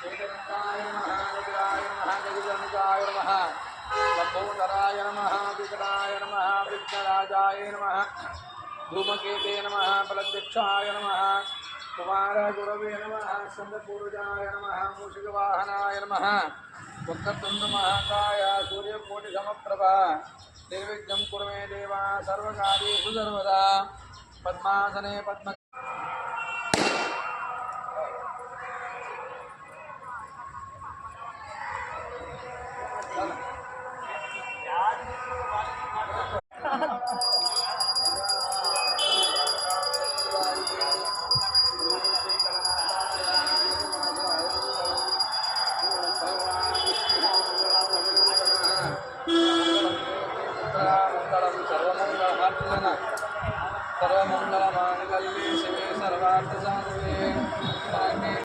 वेदवन्ताय नमः रुद्राय नमः जगदम्बिकाय नमः लंबोदराय नमः विकटाय नमः विघ्नराजाय नमः धूमकेते नमः बलध्यक्षाय नमः कुमारगुरवे नमः स्कन्दपूर्वजाय नमः मूषिकवाहनाय नमः वक्रतुण्डमहाकाय सूर्यकोटिसमप्रभा निर्विघ्नं कुरु मे देवा सर्वकार्येषु सर्वदा पद्मासने पद्म